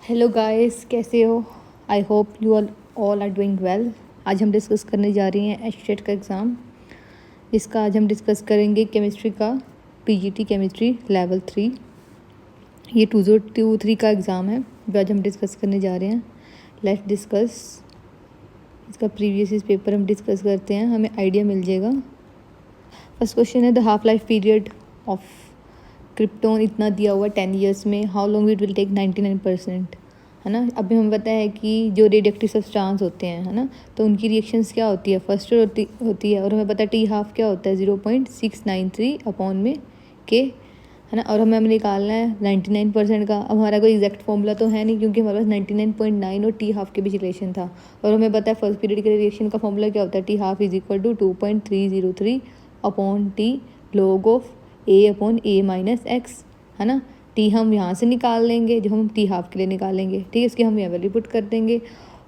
Hello guys, कैसे हो? I hope you all are doing well. आज हम डिस्कस करने जा रही हैं एचटेट का एग्ज़ाम, जिसका आज हम डिस्कस करेंगे केमिस्ट्री का पीजीटी केमिस्ट्री लेवल 3। ये 2023 का एग्ज़ाम है जो आज हम डिस्कस करने जा रहे हैं। लेट्स डिस्कस इसका प्रीवियस इस पेपर हम डिस्कस करते हैं, हमें आइडिया मिल जाएगा। फर्स्ट क्वेश्चन है, the half life period of krypton इतना दिया हुआ 10 ईयर्स में, how long it will take 99%, है ना। अभी हमें पता है कि जो रेडियोएक्टिव सब्सटेंस होते हैं, है ना, तो उनकी रिएक्शंस क्या होती है, फर्स्ट होती है। और हमें पता है टी हाफ क्या होता है, 0.693 अपॉन में के, है ना। और हमें निकालना है 99% का। अब हमारा कोई एग्जैक्ट फॉर्मूला तो है नहीं, क्योंकि हमारे पास 99.9 और टी हाफ के बीच रिलेशन था। और हमें पता है फर्स्ट पीरियड के रिएक्शन का फॉर्मूला क्या होता है, T half is equal to 2.303 upon T log of A upon A minus X, है ना। टी हम यहाँ से निकाल लेंगे जो हम टी हाफ के लिए निकालेंगे, ठीक है। इसकी हम यहाँ वैल्यू पुट कर देंगे।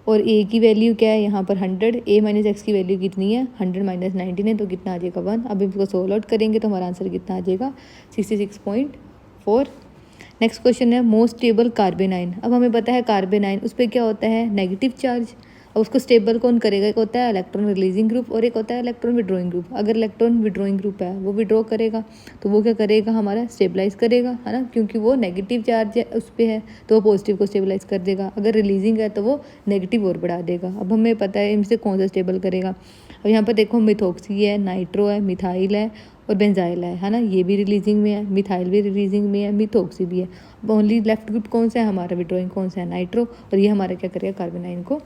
और ए की वैल्यू क्या है यहाँ पर 100, ए माइनस एक्स की वैल्यू कितनी है 100 माइनस 19 है, तो कितना आ जाएगा 1। अब इसको सोल्व आउट करेंगे तो हमारा आंसर कितना आ जाएगा 66.4। नेक्स्ट क्वेश्चन है, मोस्ट स्टेबल कार्बेनाइन। अब हमें पता है कार्बेनाइन, उस पर क्या होता है नेगेटिव चार्ज। अब उसको स्टेबल कौन करेगा, एक होता है इलेक्ट्रॉन रिलीजिंग ग्रुप और एक होता है इलेक्ट्रॉन विड्रॉइंग ग्रुप। अगर इलेक्ट्रॉन विड्रॉइंग ग्रुप है वो विड्रॉ करेगा तो वो क्या करेगा, हमारा स्टेबलाइज करेगा, है ना, क्योंकि वो नेगेटिव चार्ज है उस पर है तो वो पॉजिटिव को स्टेबलाइज कर देगा। अगर रिलीजिंग है तो वो नेगेटिव और बढ़ा देगा। अब हमें पता है इनसे कौन सा स्टेबल करेगा। अब यहाँ पर देखो मिथॉक्सी है, नाइट्रो है, मिथाइल है और बेंजाइल है ना। ये भी रिलीजिंग में है, मिथाइल भी रिलीजिंग में है, मिथॉक्सी भी है। ओनली लेफ्ट ग्रुप कौन सा है हमारा, विड्रॉइंग कौन सा है, नाइट्रो। और ये हमारा क्या करेगा, कार्बोनाइन को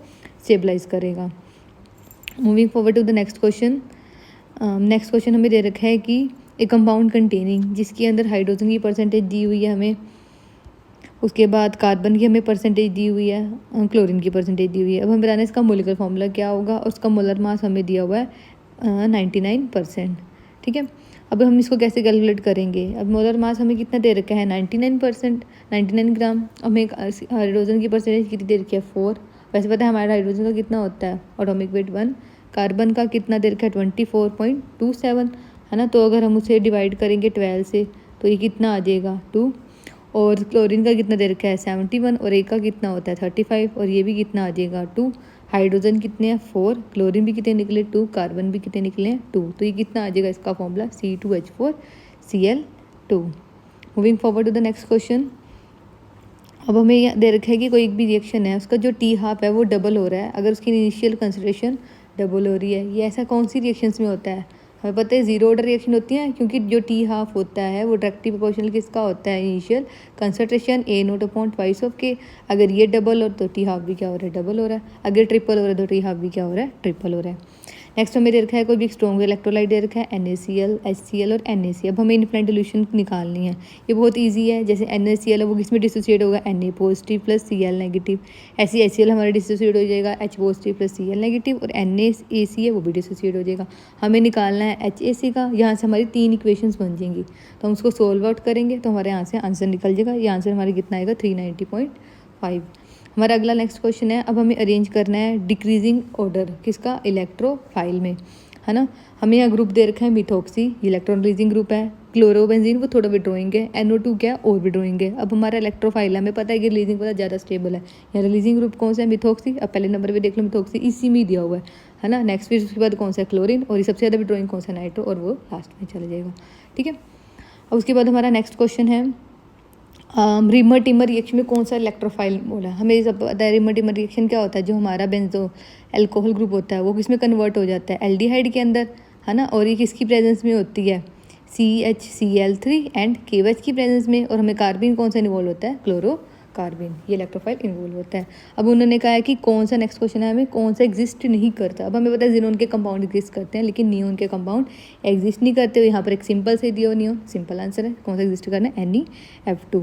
स्टेबलाइज करेगा। Moving forward to the next question. Next question हमें दे रखा है कि एक कंपाउंड कंटेनिंग, जिसके अंदर हाइड्रोजन की परसेंटेज दी हुई है हमें, उसके बाद कार्बन की हमें परसेंटेज दी हुई है, क्लोरीन की परसेंटेज दी हुई है। अब हमें बताना है इसका मोलिकुलर फॉर्मूला क्या होगा, और उसका मोलर मास हमें दिया हुआ है 99%, ठीक है। अब हम इसको कैसे कैलकुलेट करेंगे। अब मोलर मास हमें कितना दे रखा है 99%, 99 ग्राम। हमें हाइड्रोजन की परसेंटेज कितनी दे रखी है 4। वैसे पता है हमारा हाइड्रोजन का कितना होता है एटॉमिक वेट 1। कार्बन का कितना दे रखा है 24.27, है ना। तो अगर हम उसे डिवाइड करेंगे 12 से तो ये कितना आ जाएगा 2। और क्लोरीन का कितना दे रखा है 71 और एक का कितना होता है 35 और ये भी कितना आ जाएगा 2। हाइड्रोजन कितने हैं 4, क्लोरीन भी कितने निकले 2, कार्बन भी कितने निकले हैं 2। तो ये कितना आ जाएगा इसका formula C2H4Cl2। Moving forward to the next question. अब हमें यहाँ दे रखा है कि कोई एक भी रिएक्शन है, उसका जो टी हाफ है वो डबल हो रहा है, अगर उसकी इनिशियल कंसंट्रेशन डबल हो रही है। ये ऐसा कौन सी रिएक्शंस में होता है, हमें पता है जीरो ऑर्डर रिएक्शन होती है, क्योंकि जो टी हाफ होता है वो डायरेक्टली प्रोपोर्शनल किसका होता है, इनिशियल कंसंट्रेशन A0/2 ऑफ के। अगर ये डबल हो तो टी हाफ भी क्या हो रहा है, डबल हो रहा है। अगर ट्रिपल हो रहा है तो टी हाफ भी क्या हो रहा है, ट्रिपल हो रहा है। नेक्स्ट हमें दे रखा है कोई भी स्ट्रॉन्ग इलेक्ट्रोलाइट दे रखा है NaCl, HCl और Na। अब हमें इनफाइनाइट डिल्यूशन निकालनी है। ये बहुत इजी है, जैसे NaCl है वो किस में डिसोसिएट होगा, Na positive plus Cl negative. ऐसे HCl हमारा डिसोसिएट हो जाएगा H positive plus Cl negative, और NaAC है वो भी डिसोसिएट हो जाएगा। हमें निकालना है HAC का। यहाँ से हमारी 3 इक्वेशंस बन जाएंगी, तो हम उसको सोल्व आउट करेंगे तो हमारे यहाँ से आंसर निकल जाएगा। ये आंसर हमारे कितना आएगा 390.5। हमारा अगला नेक्स्ट क्वेश्चन है, अब हमें अरेंज करना है डिक्रीजिंग ऑर्डर किसका, इलेक्ट्रोफाइल में, है ना। हमें यहाँ ग्रुप दे रखा है मिथॉक्सी, इलेक्ट्रॉन रिलीजिंग ग्रुप है। क्लोरोबेंजीन वो थोड़ा विड्रॉइंग है, NO2 क्या है और विड्रॉइंग है। अब हमारा इलेक्ट्रोफाइल है, हमें पता है कि रिलीजिंग बहुत ज़्यादा स्टेबल है। यहाँ रिलीजिंग ग्रुप कौन सा है, मिथॉक्सी। अब पहले नंबर पे देख लो मिथॉक्सी, इसी में दिया हुआ है ना। नेक्स्ट फिर उसके बाद कौन सा है क्लोरीन, और ये सबसे ज़्यादा विड्रॉइंग कौन सा नाइट्रो, और वो लास्ट में चला जाएगा, ठीक है। अब उसके बाद हमारा नेक्स्ट क्वेश्चन है रिमर टिमर रिएक्शन में कौन सा इलेक्ट्रोफाइल बोला। हमें सब पता है रिमर टिमर रिएक्शन क्या होता है, जो हमारा बेंजो अल्कोहल ग्रुप होता है वो किसमें कन्वर्ट हो जाता है, एल्डिहाइड के अंदर, है ना। और ये किसकी प्रेजेंस में होती है, CHCl3 एंड KOH की प्रेजेंस में। और हमें कार्बिन कौन सा इन्वॉल्व होता है, क्लोरोकार्बिन, ये इलेक्ट्रोफाइल इन्वॉल्व होता है। अब उन्होंने कहा है कि कौन सा, नेक्स्ट क्वेश्चन है हमें कौन सा एग्जिस्ट नहीं करता। अब हमें पता है जिनोन के कंपाउंड एग्जिस्ट करते हैं, लेकिन नियोन के कंपाउंड एग्जिस्ट नहीं करते। हो यहाँ पर एक सिंपल से दिया हो नियोन, सिंपल आंसर है, कौन सा एग्जिस्ट करना है, NeF2।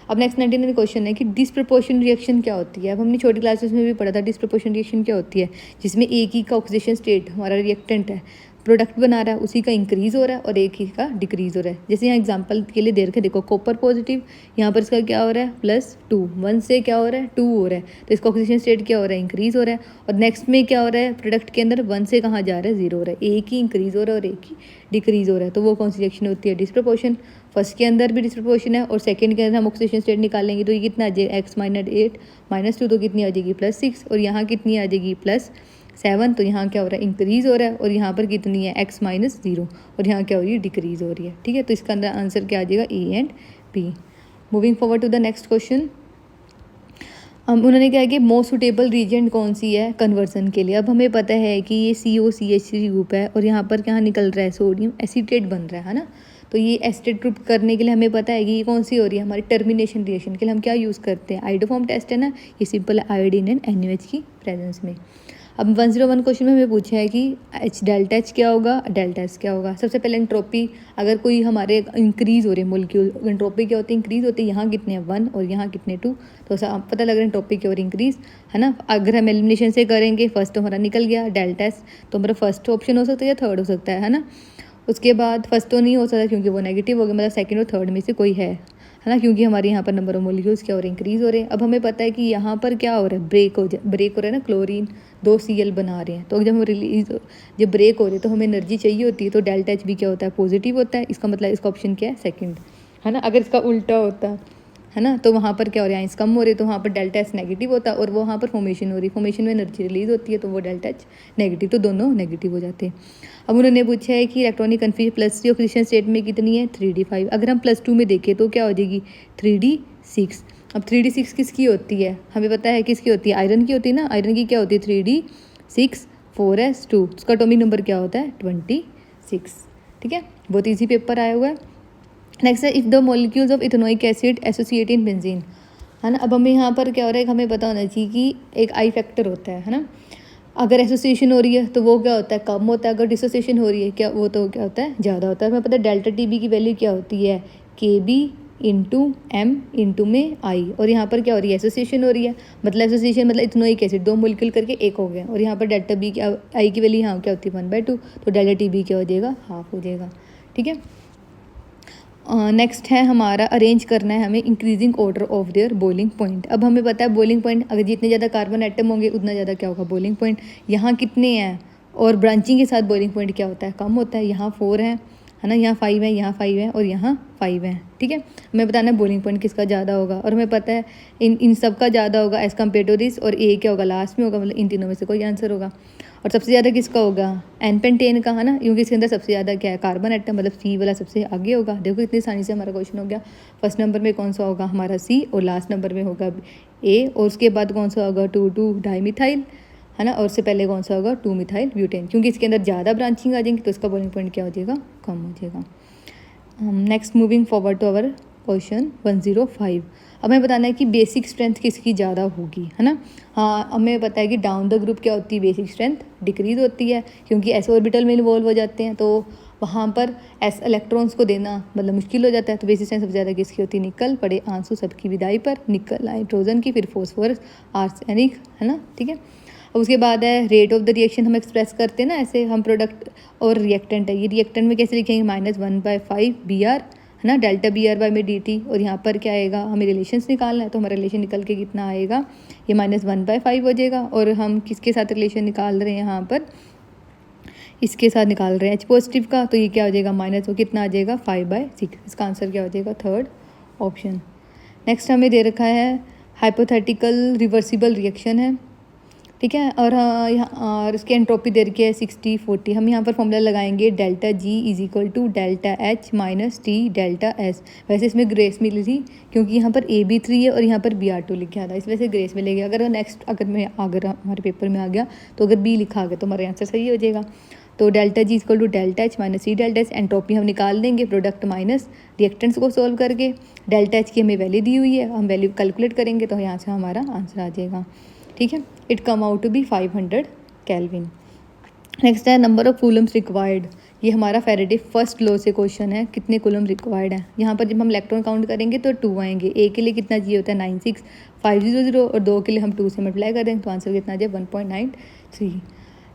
अब नेक्स्ट 99 क्वेश्चन है कि डिसप्रपोर्शन रिएक्शन क्या होती है। अब हमने छोटी क्लासेस में भी पढ़ा था डिसप्रपोर्शन रिएक्शन क्या होती है, जिसमें एक ही का ऑक्सीडेशन स्टेट हमारा रिएक्टेंट है प्रोडक्ट बना रहा है उसी का इंक्रीज़ हो रहा है और एक ही का डिक्रीज़ हो रहा है। जैसे यहाँ एग्जांपल के लिए दे रखे, देखो कॉपर पॉजिटिव, यहाँ पर इसका क्या हो रहा है +2, 1 से क्या हो रहा है 2 हो रहा है, तो इसका ऑक्सीजन स्टेट क्या हो रहा है इंक्रीज़ हो रहा है। और नेक्स्ट में क्या हो रहा है प्रोडक्ट के अंदर 1 से कहाँ जा रहा है 0 हो रहा है, एक ही इंक्रीज़ हो रहा है और एक ही डिक्रीज़ हो रहा है, तो वो कौन सी रिएक्शन होती है डिस्प्रपोर्शन। फर्स्ट के अंदर भी डिस्प्रपोर्शन है और सेकंड के अंदर हम ऑक्सीजन स्टेट निकालेंगे तो ये कितना आ जाएगा x - 8 - 2, तो कितनी आ जाएगी +6, और यहाँ कितनी आ जाएगी +7, तो यहाँ क्या हो रहा है इंक्रीज़ हो रहा है, और यहाँ पर कितनी है x - 0, और यहाँ क्या हो रही है डिक्रीज़ हो रही है। ठीक है, तो इसका अंदर आंसर क्या आ जाएगा A and B। Moving forward to the next question. उन्होंने क्या है कि मोस्ट सुटेबल रीजेंट कौन सी है कन्वर्सन के लिए। अब हमें पता है कि ये COCH3 ग्रुप है और यहाँ पर क्या निकल रहा है सोडियम एसीटेट बन रहा है ना, तो ये एसिटेट ग्रुप करने के लिए हमें पता है कि ये कौन सी हो रही है हमारी टर्मिनेशन रिएक्शन के लिए हम क्या यूज़ करते हैं, आइडोफॉर्म टेस्ट है ना, ये सिंपल है आयोडीन एंड NaOH की प्रेजेंस में। अब 101 क्वेश्चन में हमें पूछा है कि डेल्टा H क्या होगा, डेल्टा S क्या होगा। सबसे पहले एंट्रोपी, अगर कोई हमारे इंक्रीज़ हो रही है मोलिक्यूल, एंट्रोपी क्या होती है इंक्रीज़ होती है, यहाँ कितने 1 और यहाँ कितने 2, तो ऐसा आप पता लग रहा है एंट्रोपी की और इंक्रीज़ है ना। अगर हम एलिमिनेशन से करेंगे फर्स्ट तो हमारा निकल गया डेल्टा S, तो हमारा फर्स्ट ऑप्शन हो सकता है या थर्ड हो सकता है ना। उसके बाद फर्स्ट तो नहीं हो सकता क्योंकि वो नेगेटिव हो गया, मतलब सेकंड और थर्ड में से कोई है ना, क्योंकि हमारे यहाँ पर नंबर ऑफ मोलिक्यूल्स क्या हो रहे हैं इंक्रीज़ हो रहे हैं। अब हमें पता है कि यहाँ पर क्या हो रहा है ब्रेक हो रहा है ना, क्लोरीन 2 Cl बना रहे हैं, तो जब हम जब ब्रेक हो रहे हैं तो हमें एनर्जी चाहिए होती है, तो डेल्टा H भी क्या होता है पॉजिटिव होता है, इसका मतलब इसका ऑप्शन क्या है सेकंड है ना। अगर इसका उल्टा होता है ना, तो वहाँ पर क्या हो रहा है आइंस कम हो रहे, तो वहाँ पर डेल्टा S नेगेटिव होता है और वहाँ पर फॉर्मेशन हो रही, फॉर्मेशन में एनर्जी रिलीज होती है, तो वो डेल्टा H नेगेटिव, तो दोनों नेगेटिव हो जाते हैं। अब उन्होंने पूछा है कि इलेक्ट्रॉनिक कन्फ्यूजन +3 ऑक्सीजन स्टेट में कितनी है 3d5। अगर हम +2 में देखें तो क्या हो जाएगी 3d6। अब 3d6 किसकी होती है हमें पता है किसकी होती है, आयरन की होती है ना, आयरन की क्या होती है 3d6 4s2, उसका एटॉमिक नंबर क्या होता है 26। ठीक है, बहुत ईजी पेपर आया हुआ है। नेक्स्ट है if the molecules of ethanoic acid associate in benzene, है ना। अब हमें यहाँ पर क्या हो रहा है हमें पता होना चाहिए कि एक आई फैक्टर होता है ना, अगर एसोसिएशन हो रही है तो वो क्या होता है कम होता है, अगर डिसोसिएशन हो रही है क्या वो तो क्या होता है ज़्यादा होता है। हमें पता है डेल्टा TB की वैल्यू क्या होती है KB × M × में I, और यहाँ पर क्या हो रही है एसोसिएशन हो रही है, मतलब एसोसिएशन मतलब इथेनोइक एसिड 2 मोलिक्यूल करके एक हो गया, और यहाँ पर डेल्टा B की I की वैल्यू यहाँ क्या होती है 1/2, तो डेल्टा TB क्या हो जाएगा हाफ हो जाएगा। ठीक है, नेक्स्ट है हमारा अरेंज करना है हमें increasing order of their boiling point. अब हमें पता है बॉइलिंग पॉइंट अगर जितने ज़्यादा कार्बन एटम होंगे उतना ज़्यादा क्या होगा बॉइलिंग पॉइंट। यहाँ कितने हैं और ब्रांचिंग के साथ बॉइलिंग पॉइंट क्या होता है कम होता है, यहाँ 4 है ना, यहाँ 5 है, यहाँ 5 है और यहाँ 5 है। ठीक है, हमें बताना है बॉइलिंग पॉइंट किसका ज़्यादा होगा, और हमें पता है इन सब का ज़्यादा होगा एज़ कम्पेयर टू दिस, और ए क्या होगा लास्ट में होगा, मतलब इन तीनों में से कोई आंसर होगा। और सबसे ज़्यादा किसका होगा N-पेंटेन का है ना, क्योंकि इसके अंदर सबसे ज़्यादा क्या है कार्बन एटम, मतलब C वाला सबसे आगे होगा। देखो इतनी आसानी से हमारा क्वेश्चन हो गया। फर्स्ट नंबर में कौन सा होगा हमारा C, और लास्ट नंबर में होगा A, और उसके बाद कौन सा होगा 2,2 डाईमिथाइल है ना, और उससे पहले कौन सा होगा 2-मिथाइल ब्यूटेन, क्योंकि इसके अंदर ज़्यादा ब्रांचिंग आ जाएंगी तो इसका बॉइलिंग पॉइंट क्या हो जाएगा कम हो जाएगा। Next moving forward to our question 105। अब हमें बताना है कि बेसिक स्ट्रेंथ किसकी ज़्यादा होगी है ना। हाँ, हमें पता है कि डाउन द ग्रुप क्या होती है बेसिक स्ट्रेंथ डिक्रीज होती है, क्योंकि एस ऑर्बिटल में इन्वॉल्व हो जाते हैं, तो वहाँ पर एस इलेक्ट्रॉन्स को देना मतलब मुश्किल हो जाता है। तो बेसिक स्ट्रेंथ सबसे ज़्यादा किसकी होती है निकल, पड़े आंसू सबकी विदाई पर, निकल नाइट्रोजन की, फिर फॉस्फोरस आर्सेनिक है ना। ठीक है, अब उसके बाद है रेट ऑफ द रिएक्शन हम एक्सप्रेस करते हैं ना ऐसे, हम प्रोडक्ट और रिएक्टेंट है, ये रिएक्टेंट में कैसे लिखेंगे -1/5 BR है ना, डेल्टा BR/dt, और यहाँ पर क्या आएगा हमें रिलेशंस निकालना है, तो हमारा रिलेशन निकल के कितना आएगा ये -1/5 हो जाएगा। और हम किसके साथ रिलेशन निकाल रहे हैं यहाँ पर इसके साथ निकाल रहे हैं H पॉजिटिव का, तो ये क्या हो जाएगा माइनस, तो कितना आ जाएगा 5/6, इसका आंसर क्या हो जाएगा थर्ड ऑप्शन। नेक्स्ट हमें दे रखा है हाइपोथेटिकल रिवर्सिबल रिएक्शन है। ठीक है, और और इसकी एंट्रोपी दे रखी है 60-40। हम यहाँ पर फॉर्मूला लगाएंगे delta G = delta H - T delta S। वैसे इसमें ग्रेस मिली थी क्योंकि यहाँ पर AB3 है और यहाँ पर BR2 लिखा था, इस वजह से ग्रेस मिलेगी। अगर नेक्स्ट अगर हमारे पेपर में आ गया तो अगर B लिखा आ गया तो हमारा आंसर सही हो जाएगा। तो delta G = delta H - T delta S। Entropy हम निकाल देंगे प्रोडक्ट माइनस रिएक्टेंट्स को सोल्व करके, डेल्टा H की हमें वैल्यू दी हुई है, हम वैल्यू कैलकुलेट करेंगे तो यहाँ से हमारा आंसर आ जाएगा। ठीक है, it come out to be 500 kelvin. Next है नंबर ऑफ कूलम्स रिक्वायर्ड, ये हमारा फेरेडे फर्स्ट लॉ से क्वेश्चन है, कितने कूलम रिक्वायर्ड है। यहाँ पर जब हम इलेक्ट्रॉन काउंट करेंगे तो 2 आएंगे, ए के लिए कितना जी होता है 96500, और 2 के लिए हम 2 से मल्टीप्लाई करें तो आंसर कितना आ जाए 1.93।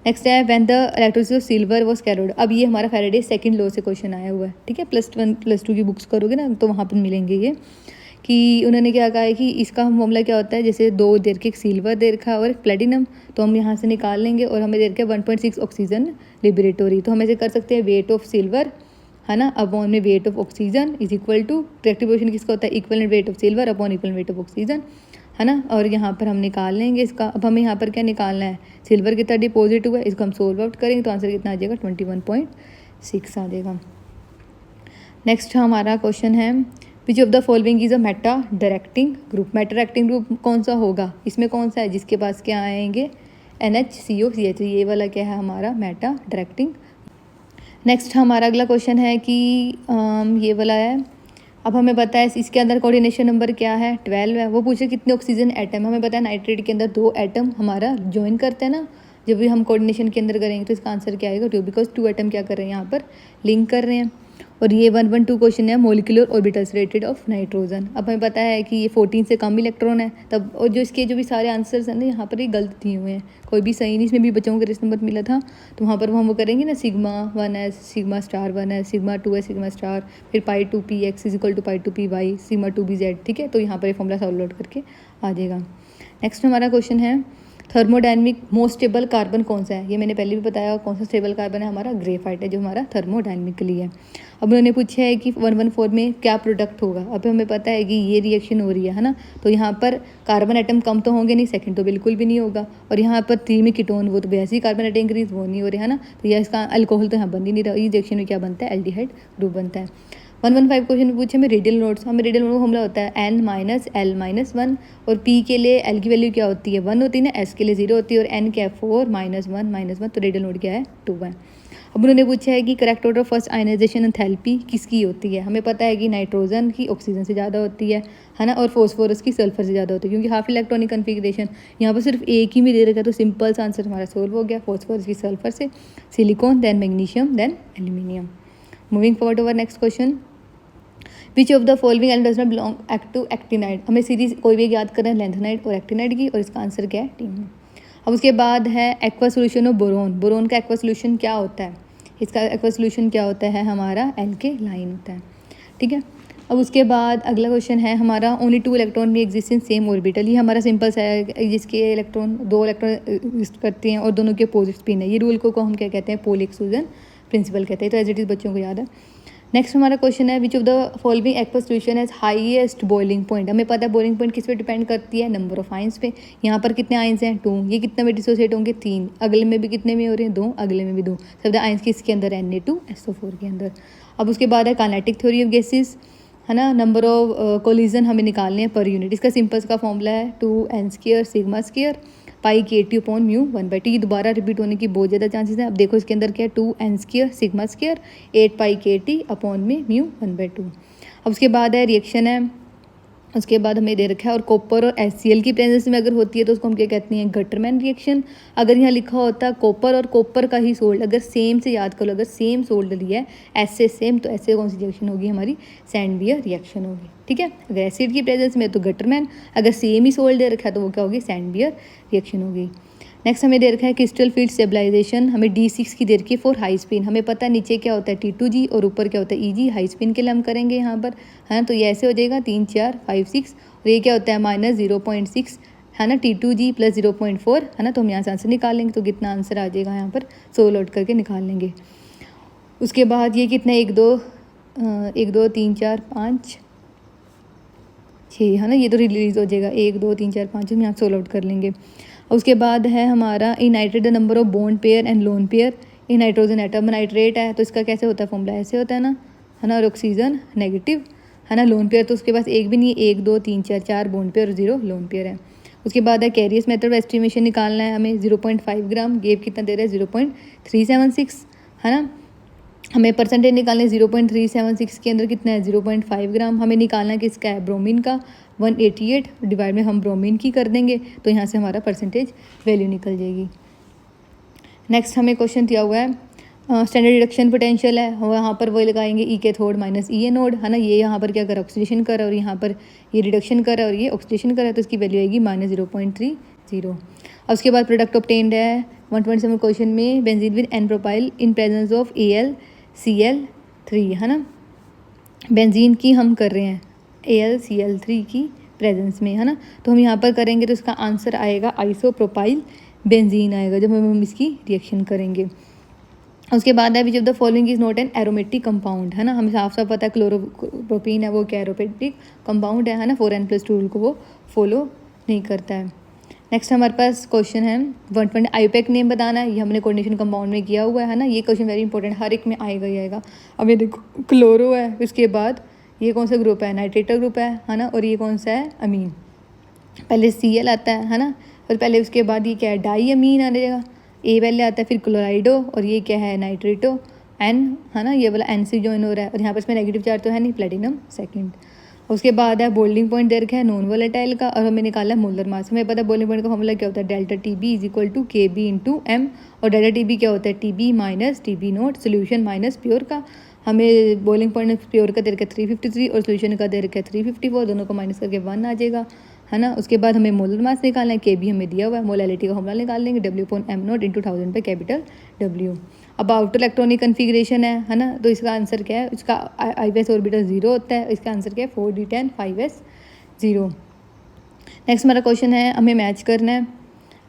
नेक्स्ट है when the electricity of silver was carried. अब ये हमारा फैराडे सेकंड लॉ से क्वेश्चन आया हुआ है, ठीक है। +1 +2 की बुक्स करोगे ना तो वहाँ पर मिलेंगे ये, कि उन्होंने क्या कहा है कि इसका फॉर्मूला क्या होता है, जैसे 2 दे रखे, एक सिल्वर दे रखा और एक प्लेटिनम, तो हम यहाँ से निकाल लेंगे। और हमें दे रखा है 1.6 ऑक्सीजन लिबरेटोरी, तो हम ऐसे कर सकते हैं वेट ऑफ सिल्वर, है ना, अपॉन में weight of oxygen is equal to reactive coefficient किसका होता है, equivalent weight of silver upon equivalent weight of oxygen, है ना। और यहाँ पर हम निकाल लेंगे इसका। अब हमें यहाँ पर क्या निकालना है, सिल्वर कितना डिपॉजिट हुआ है, इसको हम सोल्व आउट करेंगे तो आंसर कितना आ जाएगा 21.6 आ जाएगा। नेक्स्ट हमारा क्वेश्चन है विच of the following is a Meta directing group. Meta directing group कौन सा होगा, इसमें कौन सा है जिसके पास क्या आएंगे NHCOCH, ये वाला क्या है हमारा मेटा डायरेक्टिंग। नेक्स्ट हमारा अगला क्वेश्चन है कि ये वाला है। अब हमें पता है इसके अंदर कोऑर्डिनेशन नंबर क्या है, 12 है। वो पूछे कितने ऑक्सीजन एटम, हमें पता है नाइट्रेट के अंदर 2 एटम हमारा ज्वाइन करते हैं ना, जब भी हम कोऑर्डिनेशन के अंदर करेंगे तो इसका आंसर क्या आएगा 2, बिकॉज 2 एटम क्या कर रहे हैं यहाँ पर लिंक कर रहे हैं। और ये 112 क्वेश्चन है molecular orbitals related of nitrogen. अब हमें पता है कि ये 14 से कम इलेक्ट्रॉन है तब, और जो इसके जो भी सारे आंसर्स हैं ना यहाँ पर ये गलत दिए हुए हैं, कोई भी सही नहीं। इसमें भी बच्चों को रेस नंबर मिला था तो वहाँ पर हम वो करेंगे ना σ1s σ*1s σ2s σ*, फिर π2px is equal to π2py σ2bz, ठीक है। तो यहाँ पर ये फॉर्मूला सॉल्व आउट करके आ जाएगा। नेक्स्ट हमारा क्वेश्चन है थर्मोडायनेमिक मोस्ट स्टेबल कार्बन कौन सा है। ये मैंने पहले भी बताया कौन सा स्टेबल कार्बन है, हमारा ग्रेफाइट है जो हमारा थर्मोडायनेमिकली है। अब उन्होंने पूछा है कि 114 में क्या प्रोडक्ट होगा। अब हमें पता है कि ये रिएक्शन हो रही है ना, तो यहाँ पर कार्बन एटम कम तो होंगे नहीं, सेकंड तो बिल्कुल भी नहीं होगा। और यहाँ पर 3 में कीटोन, वो तो वैसे ही कार्बन एटम इंक्रीज वो नहीं हो रहे है ना, तो यह इसका अल्कोहल तो यहाँ बन ही नहीं रहा। इस रिएक्शन में क्या बनता है, एल्डिहाइड ग्रुप बनता है। 115 क्वेश्चन पूछे हमें रेडियल नोट्स। हमें रेडियल नोट हमला होता है n-l-1, और p के लिए l की वैल्यू क्या होती है 1 होती है ना, s के लिए 0 होती है, और n क्या है 4 -1, तो रेडियल नोट क्या है 2 है। अब उन्होंने पूछा है कि correct order first ionisation enthalpy किसकी होती है। हमें पता है कि नाइट्रोजन की ऑक्सीजन से ज़्यादा होती है ना, और फॉस्फोरस की सल्फर से ज़्यादा होती है, क्योंकि हाफ इलेक्ट्रॉनिक कन्फिग्रेशन यहाँ पर सिर्फ एक ही में दे रखा है, तो सिंपल सा आंसर हमारा सोल्व हो गया, फॉस्फोरस की सल्फर से, silicon then magnesium then aluminium. Moving forward over next question, which of the following element does not belong to actinide. हमें सीरीज कोई भी याद करना है लेंथेनाइड और एक्टिनाइड की, और इसका आंसर क्या है टीम। अब उसके बाद है aqua solution of boron. Boron का एक्वा सोल्यूशन क्या होता है, इसका एक्वा सोल्यूशन क्या होता है हमारा एल्केलाइन होता है, ठीक है। अब उसके बाद अगला क्वेश्चन है हमारा ओनली 2 इलेक्ट्रॉन भी एग्जिस्ट इन सेम ऑर्बिटल। ये हमारा सिंपल सा है, जिसके इलेक्ट्रॉन 2 इलेक्ट्रॉन एग्जिस्ट करते हैं और दोनों के अपोजिट स्पिन है। ये रूल को हम क्या कहते हैं, पोल एक्सक्लूजन प्रिंसिपल कहते हैं, तो एज इट इज़ बच्चों को याद है। नेक्स्ट हमारा क्वेश्चन है विच of the following aqua solution has highest boiling point. हमें पता है बॉइलिंग पॉइंट किस पे डिपेंड करती है, नंबर ऑफ आइंस पे। यहाँ पर कितने आइंस हैं 2, ये कितने में डिसोसिएट होंगे 3, अगले में भी कितने में हो रहे हैं 2, अगले में भी 2, सब आइंस किसके अंदर Na2SO4 के अंदर। अब उसके बाद है काइनेटिक थ्योरी ऑफ गैसेस, है ना, नंबर ऑफ कोलिजन हमें निकालने हैं पर यूनिट। इसका सिंपल का फॉर्मूला है 2n² sigma square π/kT upon mu 1/T। ये दोबारा रिपीट होने की बहुत ज़्यादा चांसेस हैं। अब देखो इसके अंदर क्या है 2n² sigma square 8π/kT upon में म्यू 1/2। अब उसके बाद है रिएक्शन है, उसके बाद हमें दे रखा है, और कॉपर और HCl की प्रेजेंस में अगर होती है तो उसको हम क्या कहते हैं, गटरमैन रिएक्शन। अगर यहाँ लिखा होता है कॉपर और कॉपर का ही सोल्ट, अगर सेम से याद कर लो, अगर सेम सोल्ट लिया है ऐसे सेम, तो ऐसे कौन सी रिएक्शन होगी हमारी, सैंडवियर रिएक्शन होगी, ठीक है। अगर एसिड की प्रेजेंस में तो गटरमैन, अगर सेम ही सोल्ट दे रखा है तो वो क्या होगी, सैंडवियर रिएक्शन होगी। नेक्स्ट हमें दे रखा है क्रिस्टल फील्ड स्टेबलाइजेशन, हमें D6 की दे रखी है फॉर हाई स्पिन। हमें पता है नीचे क्या होता है T2G और ऊपर क्या होता है EG, हाई स्पिन के लिए हम करेंगे यहाँ पर, है ना। तो ये ऐसे हो जाएगा 3 4 5 6, और ये क्या होता है -0.6, है ना, T2G + 0.4, है ना। तो हम यहाँ से आंसर निकाल लेंगे, तो कितना आंसर आ जाएगा यहाँ पर सोल्व आउट करके निकाल लेंगे। उसके बाद ये कितना 1 2 3 4 5 6, है ना, ये तो रिलीज हो जाएगा 1 2 3 4 5, हम यहाँ सोल्व आउट कर लेंगे। उसके बाद है हमारा in nitrate the number of bond pair and lone pair in nitrogen atom. Nitrate है तो इसका कैसे होता है फॉर्मूला, ऐसे होता है ना, है ना, और ऑक्सीजन नेगेटिव, है ना। लोन पेयर तो उसके पास एक भी नहीं है, 1 2 3 4 4 बॉन्ड पेयर और 0 लोन पेयर है। उसके बाद है कैरियस मेथड ऑफ एस्टिमेशन निकालना है हमें, 0.5 ग्राम, गेप कितना दे रहा है 0.376, है ना। हमें परसेंटेज निकालना है 0.376 के अंदर कितना है 0.5 ग्राम। हमें निकालना है किसका है, ब्रोमीन का, 188 डिवाइड में हम ब्रोमीन की कर देंगे, तो यहाँ से हमारा परसेंटेज वैल्यू निकल जाएगी। नेक्स्ट हमें क्वेश्चन दिया हुआ है स्टैंडर्ड रिडक्शन पोटेंशियल है, वहाँ पर वही लगाएंगे E cathode minus E anode, है ना। ये यहाँ पर क्या कर रहा है, ऑक्सीडेशन कर रहा है, और यहाँ पर ये रिडक्शन कर रहा है और ये ऑक्सीडेशन कर रहा है, तो इसकी वैल्यू आएगी -0.30। अब उसके बाद प्रोडक्ट ऑब्टेन्ड है 127 क्वेश्चन में benzene with n propyl in presence of AlCl3 है ना, बेंजीन की हम कर रहे हैं AlCl3 की प्रेजेंस में है ना, तो हम यहाँ पर करेंगे तो इसका आंसर आएगा आइसोप्रोपाइल बेंजीन आएगा जब हम इसकी रिएक्शन करेंगे। उसके बाद है विच of the following is not an aromatic compound है ना, हमें साफ साफ पता है क्लोरोप्रोपीन है वो क्या एरोमेटिक कंपाउंड है ना, 4n+2 रूल को वो फॉलो नहीं करता है। नेक्स्ट हमारे पास क्वेश्चन है 120 आईयूपैक नेम बताना है, ये हमने कोऑर्डिनेशन कंपाउंड में किया हुआ है ना, ये क्वेश्चन वेरी इंपॉर्टेंट हर एक में आएगा ही आएगा। अब ये देखो क्लोरो है, उसके बाद ये कौन सा ग्रुप है, नाइट्रेटर ग्रुप है ना, और ये कौन सा है अमीन, पहले Cl आता है ना, और पहले उसके बाद ये क्या है डाई अमीन आ जाएगा, ए पहले आता है फिर क्लोराइडो, और ये क्या है नाइट्रेटो एन है ना, ये वाला एन से ज्वाइन हो रहा है, और यहाँ पर इसमें नेगेटिव चार्ज तो है नहीं, प्लेटिनम सेकंड। उसके बाद है बोल्डिंग पॉइंट दे रखा है नॉन वोलेटाइल का, और हमें निकाला है मोलर मास। हमें पता है बोल्डिंग पॉइंट का फॉर्मूला क्या होता है, delta TB is equal to KB into M, और डेल्टा TB क्या होता है TB minus TB nought solution minus pure का। हमें बॉइलिंग पॉइंट प्योर का दे रखा है 353 और सोल्यूशन का दे रखा है 354, दोनों को माइनस करके 1 आ जाएगा है ना। उसके बाद हमें मोलर मास निकालना है, KB हमें दिया हुआ है, मोलैलिटी का फॉर्मूला निकाल लेंगे W/m नॉट इंटू 1000 पे कैपिटल W। अब आउटर इलेक्ट्रॉनिक कन्फिग्रेशन है ना, तो इसका आंसर क्या है, इसका IS ऑर्बिटल 0 होता है, इसका आंसर क्या है 4d10 5s0। नेक्स्ट हमारा क्वेश्चन है हमें मैच करना है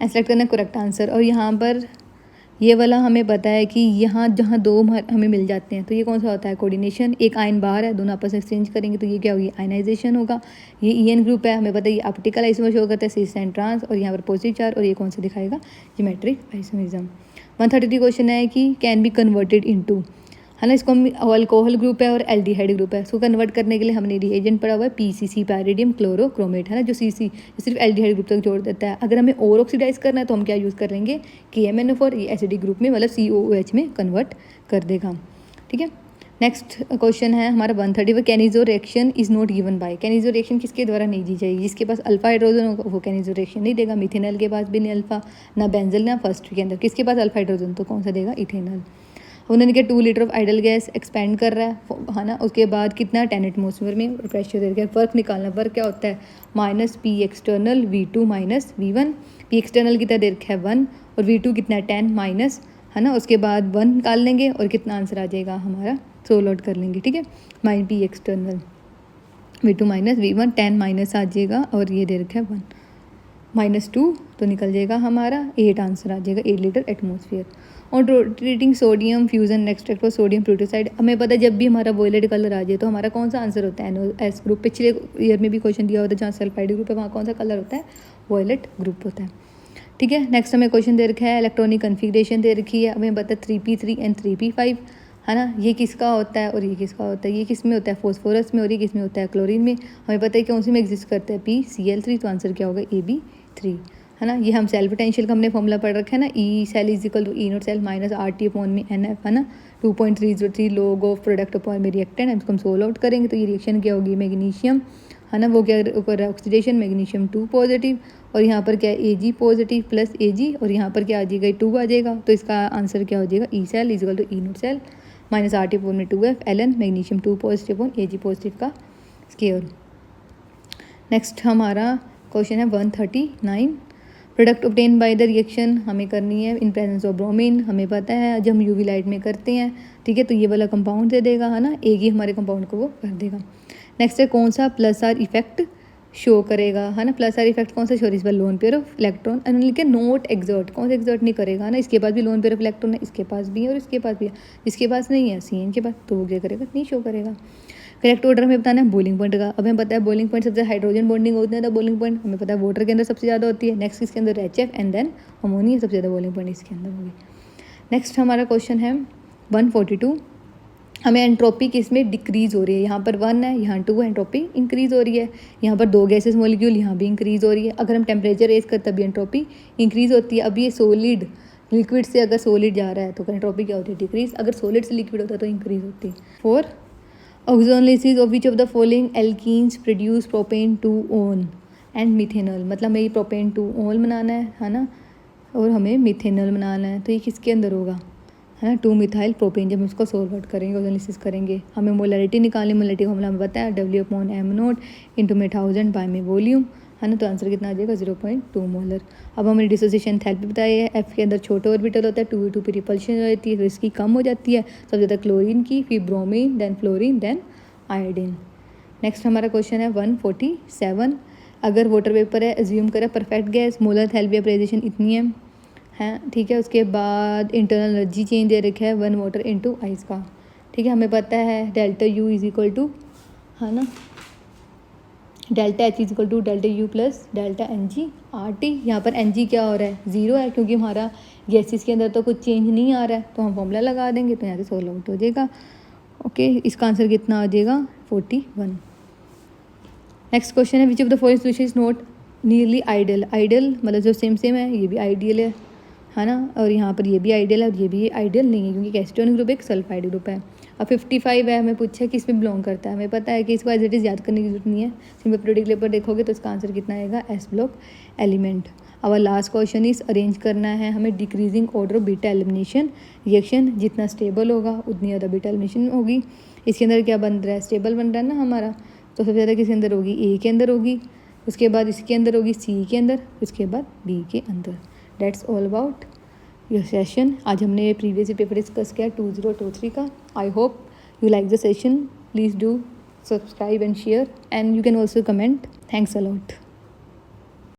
एंड सेलेक्ट करना है करेक्ट आंसर, और यहाँ पर ये वाला हमें पता है कि यहाँ जहाँ दो हमें मिल जाते हैं तो ये कौन सा होता है कोऑर्डिनेशन, एक आयन बाहर है दोनों आपस में एक्सचेंज करेंगे तो ये क्या होगी आयनाइजेशन होगा। ये EN ग्रुप है, हमें पता है ये ऑप्टिकल आइसोमर शो करता है सिस एंड ट्रांस, और यहाँ पर पॉजिटिव चार्ज, और ये कौन सा दिखाएगा ज्योमेट्रिक आइसोमरिज्म। 133 क्वेश्चन है कि कैन बी कन्वर्टेड इनटू है ना, इसको हम अल्कोहल ग्रुप है और एल्डिहाइड ग्रुप है, इसको कन्वर्ट करने के लिए हमने रिएजेंट पढ़ा हुआ है PCC पैरिडियम क्लोरोक्रोमेट है ना, जो CC सिर्फ एल्डिहाइड ग्रुप तक जोड़ देता है। अगर हमें और ऑक्सीडाइज करना है तो हम क्या यूज़ करेंगे KMnO4, ये एसिडिक ग्रुप में मतलब COOH में कन्वर्ट कर देगा। ठीक है, नेक्स्ट क्वेश्चन है हमारा 130 Cannizzaro reaction is not given by, Cannizzaro reaction किसके द्वारा नहीं दी जाएगी, जिसके पास अल्फा हाइड्रोजन होगा वो कैनिजो रिएक्शन नहीं देगा, मिथेनॉल के पास भी नहीं अल्फा, ना बेंजल ना फर्स्ट के अंदर, किसके पास अल्फा हाइड्रोजन तो कौन सा देगा इथेनॉल। उन्होंने क्या 2 litre of idol gas expand कर रहा है ना, उसके बाद कितना 10 एटमोसफेयर में प्रेशर दे रखा है, वर्क निकालना, वर्क क्या होता है -P external V2 minus V1, P external कितना दे रखा है 1 और V2 कितना 10 माइनस है ना, उसके बाद 1 निकाल लेंगे और कितना आंसर आ जाएगा हमारा सोल्व आउट कर लेंगे। ठीक है, -P external V2 minus V1 10 minus आ जाएगा, और ये दे रखा है 1 -2 तो निकल जाएगा हमारा 8 आंसर आ जाएगा 8 लीटर एटमोसफियर। और treating sodium fusion extract for sodium protoside, हमें पता है जब भी हमारा वॉयलेट कलर आ जाए तो हमारा कौन सा आंसर होता है NOS ग्रुप। पिछले ईयर में भी क्वेश्चन दिया होता है जहाँ सल्फाइड ग्रुप है वहाँ कौन सा कलर होता है वॉयलेट ग्रुप होता है। ठीक है, नेक्स्ट हमें क्वेश्चन दे रखा है इलेक्ट्रॉनिक कन्फिग्रेशन दे रखी है, हमें पता है 3p3 एंड 3p5 है ना, ये किसका होता है और ये किसका होता है, ये किस में होता है फॉस्फोरस में और ये किस में होता है क्लोरीन में। हमें पता है कौन सी में एग्जिस्ट करता है PCl3, तो आंसर क्या होगा AB3 है ना। ये हम सेल पोटेंशियल का हमने फॉर्मूला पढ़ रखा है ना, E cell is equal to E nought cell minus RT/NF है ना, 2.303 लोग ऑफ प्रोडक्ट अपॉन में रिएक्टेंट, हम इसको हम सोल्व आउट करेंगे तो ये रिएक्शन क्या होगी मैग्नीशियम है ना, वो क्या ऊपर ऑक्सीडेशन मैग्नीशियम 2 पॉजिटिव, और यहाँ पर क्या है Ag पॉजिटिव प्लस Ag, और यहाँ पर क्या आ जाएगा 2 आ जाएगा, तो इसका आंसर क्या हो जाएगा E cell is equal to E nought cell minus RT/2F Ln magnesium 2 positive और Ag पॉजिटिव का स्क्वायर। नेक्स्ट हमारा क्वेश्चन है 139 product obtain by the reaction हमें करनी है इन प्रेजेंस ऑफ ब्रोमीन, हमें पता है जब हम यूवी लाइट में करते हैं ठीक है, तो ये वाला कंपाउंड दे देगा है ना, एक ही हमारे कंपाउंड को वो कर देगा। नेक्स्ट है कौन सा +R इफेक्ट शो करेगा है ना, +R इफेक्ट कौन सा शो, इस पर lone pair of electron and note exert, कौन सा एक्सर्ट नहीं करेगा ना, इसके पास भी लोन पेयर ऑफ इलेक्ट्रॉन है, इसके पास भी है और इसके पास भी है, इसके पास नहीं है CN के पास, तो वो क्या करेगा नहीं शो करेगा। करेक्ट ऑर्डर हमें बताना है बॉइलिंग पॉइंट का, अब हमें पता है बॉइलिंग पॉइंट सबसे हाइड्रोजन बॉन्डिंग होती है, तो बॉइलिंग पॉइंट हमें पता है वाटर के अंदर सबसे ज़्यादा होती है, नेक्स्ट इसके अंदर HF एंड देन अमोनिया, सबसे ज़्यादा बॉइलिंग पॉइंट इसके अंदर होगी। नेक्स्ट हमारा क्वेश्चन है 142 हमें एंट्रोपी किस में डिक्रीज़ हो रही है, यहाँ पर 1 है यहाँ 2 है, एंट्रोपी इंक्रीज़ हो रही है, यहाँ पर 2 गैसेस मॉलिक्यूल यहाँ भी इंक्रीज़ हो रही है, अगर हम टेम्परेचर रेज करते तभी एंट्रोपी इंक्रीज़ होती है। अब ये सॉलिड लिक्विड से अगर सॉलिड जा रहा है तो एंट्रोपी क्या होती है डिक्रीज, अगर सॉलिड से लिक्विड होता है तो इंक्रीज होती है। 4 ozonolysis of which of the following alkenes produce propan 2-ओन एंड मिथेनॉल, मतलब हमें ये प्रोपेन 2-ओन बनाना है ना, और हमें मिथेनॉल बनाना है, तो ये किसके अंदर होगा है ना 2-मिथाइल प्रोपेन। जब हम इसको सोल्व आउट करेंगे ऑक्सोनलिसिस करेंगे, हमें मोलैरिटी निकालनी, मोलैरिटी फॉर्मूला हमें पता है W/m0 × में 1000 बाय में वॉल्यूम है ना, तो आंसर कितना आ जाएगा 0.2 मोलर। अब हमें डिसोसिएशन एंथैल्पी बताई है, एफ के अंदर छोटा ऑर्बिटल होता है, 2v2 पे रिपल्शन हो जाती है, फिर इसकी कम हो जाती है, सबसे ज़्यादा क्लोरीन की, फिर bromine, then fluorine, then iodine. Next हमारा क्वेश्चन है 147, अगर वाटर वेपर है, एज्यूम करें perfect gas, molar enthalpy vaporisation इतनी है, हैं ठीक है। उसके बाद इंटरनल एनर्जी चेंज दे रखा है 1 वाटर इनटू आइस का, ठीक है। हमें पता है delta U is equal to, है ना, delta H is equal to delta U plus delta N G R T. यहाँ पर एन जी क्या हो रहा है, ज़ीरो है, क्योंकि हमारा गैसेस के अंदर तो कुछ चेंज नहीं आ रहा है, तो हम फॉर्मूला लगा देंगे, तो यहाँ से सोल्व आउट हो जाएगा। ओके, इसका आंसर कितना आ जाएगा 41। नेक्स्ट क्वेश्चन है, विच of the following solution is not nearly ideal. Ideal मतलब जो सेम सेम है, ये भी आइडियल है ना, और यहाँ पर ये भी आइडियल है और ये भी आइडियल नहीं है, क्योंकि एसीटोन ग्रुप एक सल्फाइड ग्रुप है। अब 55 है, हमें पूछा कि इसमें बिलोंग करता है, हमें पता है कि इसको एज इट इज़ याद करने की जरूरत नहीं है, सिंपल पीरियोडिक टेबल देखोगे तो इसका आंसर कितना आएगा, एस ब्लॉक एलिमेंट। अब लास्ट क्वेश्चन इज अरेंज करना है हमें decreasing order of beta elimination reaction, जितना स्टेबल होगा उतनी ज़्यादा बीटा एलिमिनेशन होगी। इसके अंदर क्या बन रहा है, स्टेबल बन रहा है ना हमारा, तो सबसे ज़्यादा किसके अंदर होगी, ए के अंदर होगी, उसके बाद इसके अंदर होगी सी के अंदर, उसके बाद बी के अंदर। That's all about your session. आज हमने प्रीवियस पेपर डिस्कस किया 2023 का। I hope you like the session. Please do subscribe and share, and you can also comment. Thanks a lot.